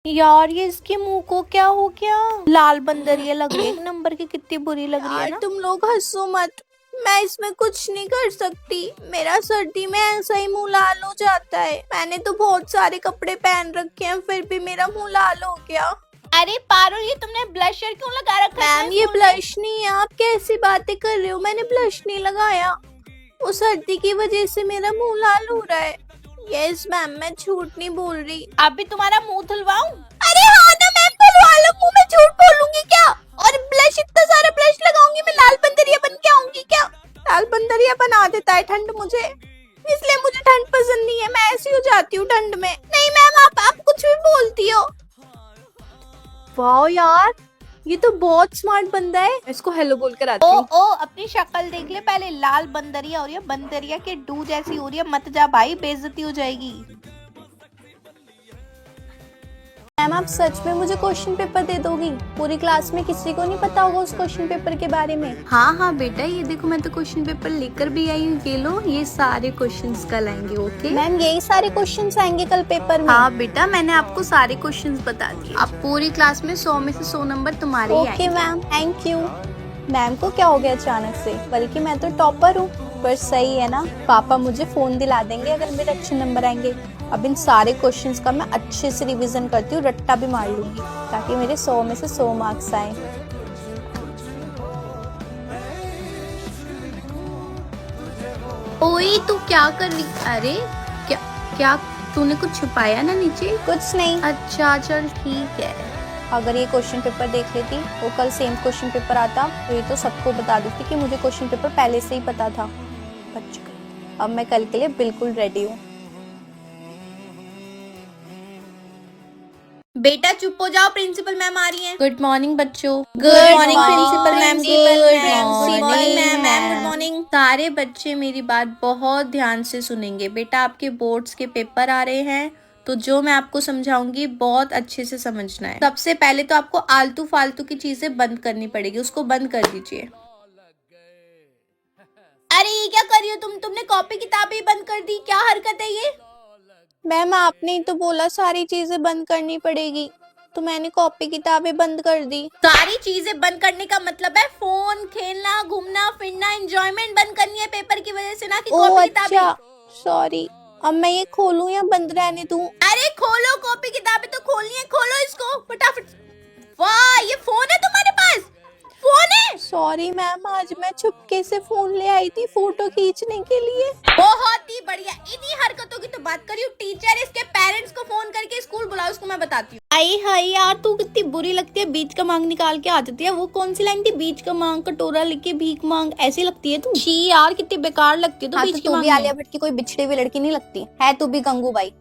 यार ये इसके मुंह को क्या हो गया? लाल बंदरिया लग रही है, एक नंबर की। कितनी बुरी लग रही है ना। तुम लोग हंसो मत, मैं इसमें कुछ नहीं कर सकती। मेरा सर्दी में ऐसा ही मुंह लाल हो जाता है। मैंने तो बहुत सारे कपड़े पहन रखे हैं, फिर भी मेरा मुंह लाल हो गया। अरे पारुल, ये तुमने ब्लशर क्यों लगा रखा है? मैम ये ब्लश नहीं है, आप कैसी बातें कर रहे हो? मैंने ब्लश नहीं लगाया। वो सर्दी की वजह से मेरा मुंह लाल हो रहा है। यस मैम, मैं झूठ नहीं बोल रही। अभी तुम्हारा मुंह धुलवाऊं? अरे हाँ ना मैम, धुलवा लो मुंह में, झूठ बोलूंगी क्या? और ब्लश, इतना सारा ब्लश लगाऊंगी मैं, लाल बंदरिया बन के आऊंगी क्या? लाल बंदरिया बना देता है ठंड मुझे, इसलिए मुझे ठंड पसंद नहीं है। मैं ऐसी हो जाती हूँ ठंड में। नहीं मैम, आप कुछ भी बोलती हो। वाह यार, ये तो बहुत स्मार्ट बंदा है। इसको हेलो बोल कर आती हूँ। ओ अपनी शक्ल देख ले पहले। लाल बंदरिया हो रही है, बंदरिया के डू जैसी हो रही है। मत जा भाई, बेइज्जती हो जाएगी। मैम आप सच में मुझे क्वेश्चन पेपर दे दोगी? पूरी क्लास में किसी को नहीं पता होगा उस क्वेश्चन पेपर के बारे में। हाँ हाँ बेटा, ये देखो मैं तो क्वेश्चन पेपर लेकर भी आई हूँ। ये लो, ये सारे क्वेश्चंस कल आएंगे। ओके मैम यही सारे क्वेश्चंस आएंगे कल पेपर में? हाँ बेटा, मैंने आपको सारे क्वेश्चंस बता दिए। अब पूरी क्लास में 100 में से 100 नंबर तुम्हारे ही ओके आएंगे। Ma'am, thank you. मैम को क्या हो गया अचानक से? बल्कि मैं तो टॉपर हूँ। पर सही है ना, पापा मुझे फोन दिला देंगे अगर मेरे अच्छे नंबर आएंगे। अब इन सारे क्वेश्चंस का मैं अच्छे से रिवीजन करती हूँ, रट्टा भी मार लूंगी, ताकि मेरे 100 में से 100 मार्क्स आए। ओए तू क्या कर रही? अरे क्या क्या तूने कुछ छुपाया ना नीचे? कुछ नहीं। अच्छा चल ठीक है। अगर ये क्वेश्चन पेपर देख लेती वो कल सेम क्वेश्चन पेपर आता तो ये तो सबको बता देती कि मुझे क्वेश्चन पेपर पहले से ही पता था। अब मैं कल के लिए बिल्कुल रेडी हूँ। बेटा चुप हो जाओ, प्रिंसिपल मैम आ रही हैं। गुड मॉर्निंग बच्चों। Good morning principal ma'am. Good morning ma'am. Good morning. सारे बच्चे मेरी बात बहुत ध्यान से सुनेंगे। बेटा आपके बोर्ड्स के पेपर आ रहे हैं, तो जो मैं आपको समझाऊंगी बहुत अच्छे से समझना है। सबसे पहले तो आपको आलतू फालतू की चीजें बंद करनी पड़ेगी, उसको बंद कर दीजिए। अरे ये क्या कर रही हो तुमने कॉपी किताबें बंद कर दी? क्या हरकत है ये? मैम आपने ही तो बोला सारी चीजें बंद करनी पड़ेगी, तो मैंने कॉपी किताबें बंद कर दी। सारी चीजें बंद करने का मतलब है फोन, खेलना, घूमना फिरना, एंजॉयमेंट बंद करनी है पेपर की वजह से, ना कि कॉपी किताबें। अच्छा सॉरी। अब मैं ये खोलूं या बंद रहने दूं? अरे खोलो, कॉपी किताबें तो खोलनी है, खोलो इसको फटाफट। वाह, ये फोन है तुम्हारे पास? फोन है? सॉरी मैम, आज मैं चुपके से फोन ले आई थी फोटो खींचने के लिए। बहुत ही बढ़िया। इन्हीं हरकतों की तो बात करी हूँ। टीचर इसके पेरेंट्स को फोन करके स्कूल बुलाओ, इसको मैं बताती हूँ। आई हाय यार, तू कितनी बुरी लगती है। बीच का मांग निकाल के आ जाती है। वो कौन सी लाइन थी? बीच का मांग कटोरा लेके भीख मांग, ऐसी लगती है तू। छी यार, कितनी बेकार लगती है तू। हाँ, बीच तो की तू मांग भी में। आलिया भट्ट की कोई बिछड़ी हुई लड़की नहीं लगती है। तू भी गंगूबाई।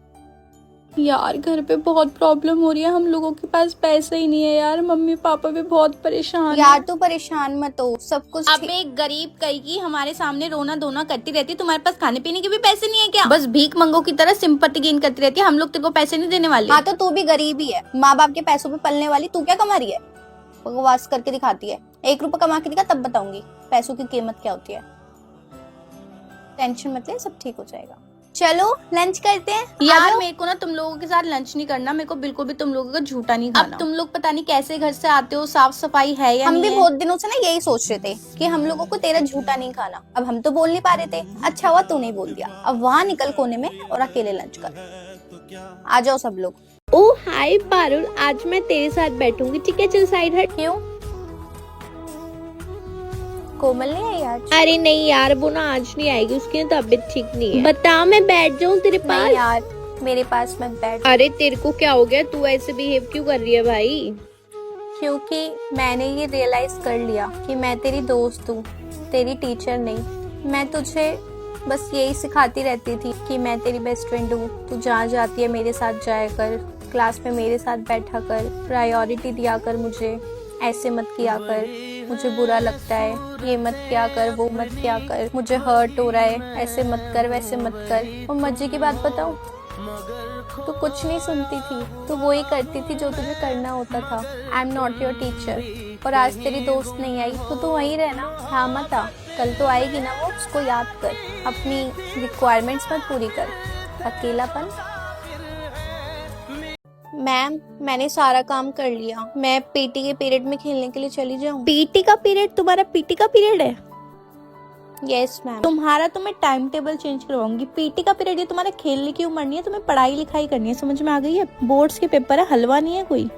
यार घर पे बहुत प्रॉब्लम हो रही है, हम लोगों के पास पैसे ही नहीं है यार। मम्मी पापा भी बहुत परेशान यार हैं। तू परेशान मत हो, सब कुछ अब एक गरीब कहेगी हमारे सामने रोना धोना करती रहती है, तुम्हारे पास खाने पीने के भी पैसे नहीं है क्या? बस भीख मंगो की तरह सिंपैथी गेन करती रहती है। हम लोग तेरे को पैसे नहीं देने वाले। हाँ, तो तू भी गरीब ही है, माँ बाप के पैसों पे पलने वाली। तू क्या कमा रही है? बकवास करके दिखाती है। 1 रुपया कमा के दिखा, तब बताऊंगी पैसों की कीमत क्या होती है। टेंशन मत ले, सब ठीक हो जाएगा। चलो लंच करते हैं। यार मेरे को ना तुम लोगों के साथ लंच नहीं करना। मेरे को बिल्कुल भी तुम लोगों का झूठा नहीं खाना। अब तुम लोग पता नहीं कैसे घर से आते हो, साफ सफाई है या हम नहीं भी है। बहुत दिनों से ना यही सोच रहे थे कि हम लोगों को तेरा झूठा नहीं खाना। अब हम तो बोल नहीं पा रहे थे, अच्छा हुआ तूने बोल दिया। अब वहाँ निकल कोने में और अकेले लंच कर। आ जाओ सब लोग। ओ हाय पारुल, आज मैं तेरे साथ बैठूंगी, ठीक है? चल साइड हट। क्यों, कोमल नहीं आई आज? अरे नहीं यार, वो ना आज नहीं आएगी, उसकी ना तबीयत ठीक नहीं है। बता, मैं बैठ जाऊँ तेरे नहीं पास? यार, मेरे पास मत बैठ। अरे तेरे को क्या हो गया? तू ऐसे बिहेव क्यों कर रही है भाई? क्योंकि मैंने ये रियलाइज कर लिया कि मैं तेरी दोस्त हूँ, तेरी टीचर नहीं। मैं तुझे बस यही सिखाती रहती थी कि मैं तेरी बेस्ट फ्रेंड हूँ। तू जहाँ जाती है मेरे साथ जाया कर, क्लास में मेरे साथ बैठा कर, प्रायोरिटी दिया कर मुझे, ऐसे मत किया कर, मुझे बुरा लगता है, ये मत किया कर, वो मत किया कर, मुझे हर्ट हो रहा है, ऐसे मत कर, वैसे मत कर। और मजे की बात बताऊं, तू कुछ नहीं सुनती थी, तू वो ही करती थी जो तुझे करना होता था। I am not your teacher. और आज तेरी दोस्त नहीं आई तो तू वहीं रहना, हाँ मत आ। कल तो आएगी ना वो, उसको याद कर, अपनी रिक्वायरमेंट्स मत पूरी कर। अकेलापन मैम मैंने सारा काम कर लिया, मैं पीटी के पीरियड में खेलने के लिए चली जाऊँ? पीटी का पीरियड? तुम्हारा पीटी का पीरियड है? Yes ma'am. तुम्हारा तो मैं टाइम टेबल चेंज करवाऊंगी। पीटी का पीरियड, ये तुम्हारे खेलने की उम्र नहीं है, तुम्हें पढ़ाई लिखाई करनी है, समझ में आ गई है? बोर्ड्स के पेपर है, हलवा नहीं है कोई।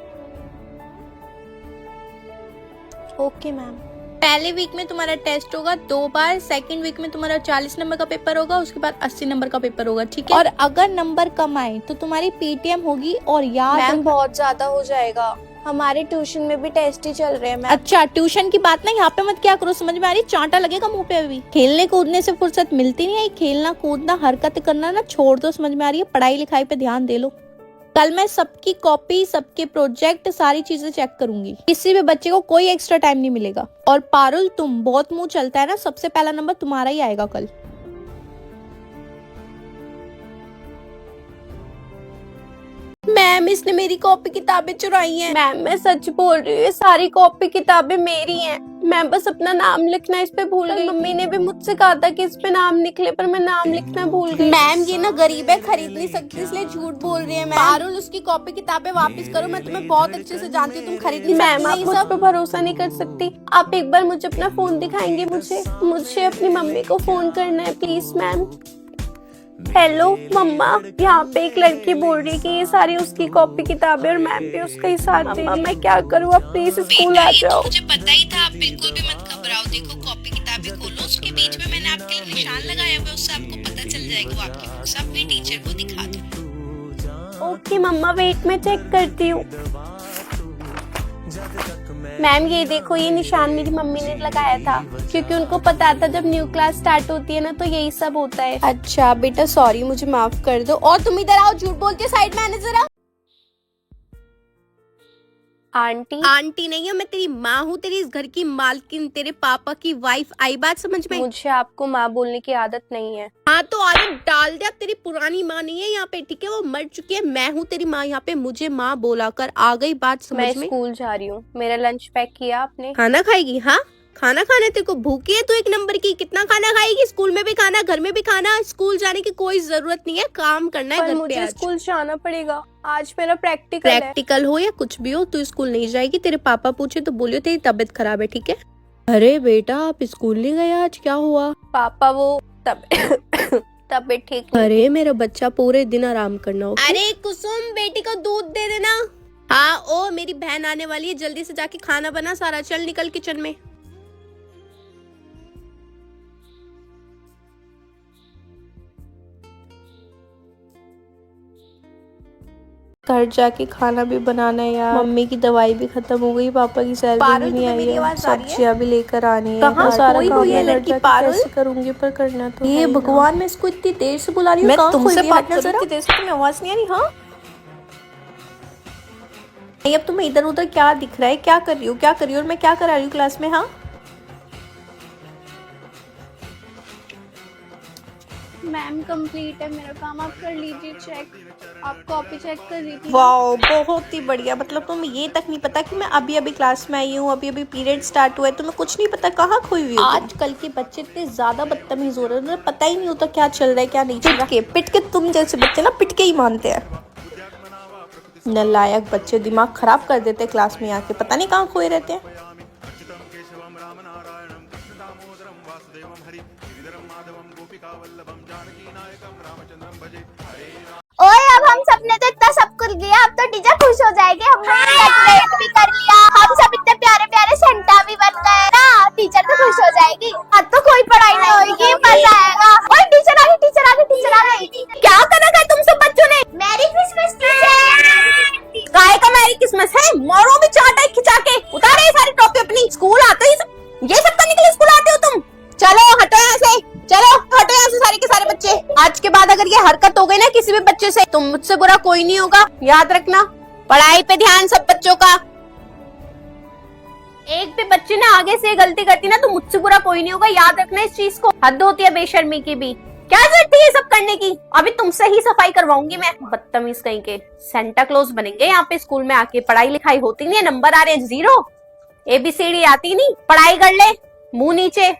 Okay ma'am. पहले वीक में तुम्हारा टेस्ट होगा 2 बार, सेकंड वीक में तुम्हारा 40 नंबर का पेपर होगा, उसके बाद 80 नंबर का पेपर होगा, ठीक है? और अगर नंबर कम आए तो तुम्हारी पीटीएम होगी। और याद मैम बहुत ज्यादा हो जाएगा, हमारे ट्यूशन में भी टेस्ट ही चल रहे हैं मैम। अच्छा, ट्यूशन की बात ना यहाँ पे मत क्या करो, समझ में आ रही? चांटा लगेगा मुंह पे अभी। खेलने कूदने से फुर्सत मिलती नहीं है, खेलना कूदना हरकत करना ना छोड़ दो, समझ में आ रही है? पढ़ाई लिखाई पे ध्यान दे लो। कल मैं सबकी कॉपी, सबके प्रोजेक्ट, सारी चीजें चेक करूंगी। किसी भी बच्चे को कोई एक्स्ट्रा टाइम नहीं मिलेगा। और पारुल, तुम बहुत मुंह चलता है ना, सबसे पहला नंबर तुम्हारा ही आएगा कल। मैम इसने मेरी कॉपी किताबें चुराई हैं। मैम मैं सच बोल रही हूँ, ये सारी कॉपी किताबें मेरी हैं। मैं बस अपना नाम लिखना इस पे भूल गई। मम्मी ने भी मुझसे कहा था कि इस पे नाम लिख ले, पर मैं नाम लिखना भूल गई। मैम ये ना गरीब है, खरीद नहीं सकती, इसलिए झूठ बोल रही है। मैम पारुल, उसकी कॉपी किताबें वापस करो, मैं तुम्हें बहुत अच्छे से जानती हूँ, तुम खरीद नहीं सकती। मैम आप मुझ पे भरोसा नहीं कर सकती, आप एक बार मुझे अपना फोन दिखाएंगे? मुझे अपनी मम्मी को फोन करना है प्लीज मैम। हेलो मम्मा, यहाँ पे एक लड़की बोल रही है कि ये सारी उसकी कॉपी किताबें और मैम भी उसका ही साथ दे रही है। मैं क्या करूँ, आप प्लीज स्कूल आ जाओ। मुझे पता ही था, आप बिल्कुल भी मत घबराओ। देखो कॉपी किताबें खोलो, उसके बीच में मैंने आपके लिए निशान लगाया हुआ है, उससे आपको पता चल जाएगा वो आपकी बुक्स। आप भी टीचर को दिखा दो। ओके मम्मा, वेट में चेक करती हूँ। मैम ये देखो, ये निशान मेरी मम्मी ने लगाया था, क्योंकि उनको पता था जब न्यू क्लास स्टार्ट होती है ना तो यही सब होता है। अच्छा बेटा सॉरी, मुझे माफ कर दो। और तुम इधर आओ, झूठ बोलती हो, साइड में आने जरा। आंटी? आंटी नहीं है, मैं तेरी माँ हूँ, तेरी इस घर की मालकिन, तेरे पापा की वाइफ। आई बात समझ में? मुझे आपको माँ बोलने की आदत नहीं है। हाँ तो आदत डाल दे, अब तेरी पुरानी माँ नहीं है यहाँ पे, ठीक है? वो मर चुकी है, मैं हूँ तेरी माँ यहाँ पे, मुझे माँ बोला कर। आ गई बात समझ में? मैं स्कूल जा रही हूँ, मेरा लंच पैक किया आपने? खाना खाएगी? हाँ खाना खाने, तेरे को भूखी है तू एक नंबर की। कितना खाना खाएगी? स्कूल में भी खाना, घर में भी खाना। स्कूल जाने की कोई जरूरत नहीं है, काम करना है घर पे। मुझे स्कूल जाना पड़ेगा, आज मेरा प्रैक्टिकल हो या कुछ भी हो, तू स्कूल नहीं जाएगी। तेरे पापा पूछे तो बोलियो तेरी तबीयत खराब है, ठीक है? अरे बेटा आप स्कूल नहीं गए आज, क्या हुआ? पापा वो तबीयत ठीक। अरे मेरा बच्चा, पूरे दिन आराम करना होगा। अरे कुसुम, बेटी को दूध दे देना। हाँ ओ मेरी बहन आने वाली है, जल्दी से जाके खाना बना सारा, चल निकल किचन में। घर जाके खाना भी बनाना है यार, मम्मी की दवाई भी खत्म हो गई, पापा की सैलरी भी नहीं आई है, सब्जियां भी लेकर आनी है। कहाँ सारा कोई काम हुई है मैं लड़की? घर जाके पारुल कैसे करूंगी, पर करना तो ये भगवान, मैं इसको इतनी देर से बुला रही हूँ, मैं तुमसे बात कर रही थी, तुम्हें आवाज नहीं आ रही? हाँ नहीं, अब तुम्हें इधर उधर क्या दिख रहा है, क्या कर रही हो, क्या कर रही हो, और मैं क्या करा रही हूँ क्लास में? हाँ मैम कंप्लीट है मेरा काम, आप कर लीजिए चेक। आप कॉपी चेक कर रही थी। वाओ बहुत ही बढ़िया। मतलब तुम्हें ये तक नहीं पता कि मैं अभी अभी क्लास में आई हूँ, अभी अभी पीरियड स्टार्ट हुआ है, तुम्हें कुछ नहीं पता, कहाँ खोई हुई हो? आजकल के बच्चे इतने ज्यादा बदतमीज हो रहे हैं, उन्हें पता ही नहीं होता क्या चल रहा है क्या नहीं चल रहा। पिट के तुम जैसे बच्चे ना पिट के ही मानते हैं। नालायक बच्चे, दिमाग खराब कर देते क्लास में आके, पता नहीं कहाँ खोए रहते हैं। ओए अब हम सबने तो इतना सब कर लिया, अब तो टीचर खुश हो जाएगी। हमने डेकोरेट भी कर लिया, हम सब इतने प्यारे प्यारे सेंटा भी बन गए ना, टीचर तो खुश हो जाएगी। अब तो कोई पढ़ाई नहीं होगी, मजा आएगा। ओए टीचर आ गई, टीचर आ गई, टीचर आ गई। क्या कर रखा है तुम सब बच्चों ने? Merry Christmas teacher. गाय का मैरी क्रिसमस है, मारो भी चाटा खिंचा के। उतारे सारी टॉपी अपनी, स्कूल आते ही ये सब करने के लिए स्कूल आते हो तुम? चलो हटो यहाँ से, चलो हटो यहाँ से सारे के सारे बच्चे। आज के बाद अगर ये हरकत हो गई ना किसी भी बच्चे से, तो मुझसे बुरा कोई नहीं होगा, याद रखना। पढ़ाई पे ध्यान सब बच्चों का। एक भी बच्चे ने आगे से गलती करती ना तो मुझसे बुरा कोई नहीं होगा, याद रखना इस चीज को। हद होती है बेशर्मी की भी। क्या जरूरत थी ये सब करने की? अभी तुमसे ही सफाई करवाऊंगी मैं, बदतमीज कहीं के। सेंटा क्लॉज बनेंगे यहाँ पे स्कूल में आके। पढ़ाई लिखाई होती नहीं है, नंबर आ रहे हैं 0, ABCD आती नहीं, पढ़ाई कर ले, मुंह नीचे।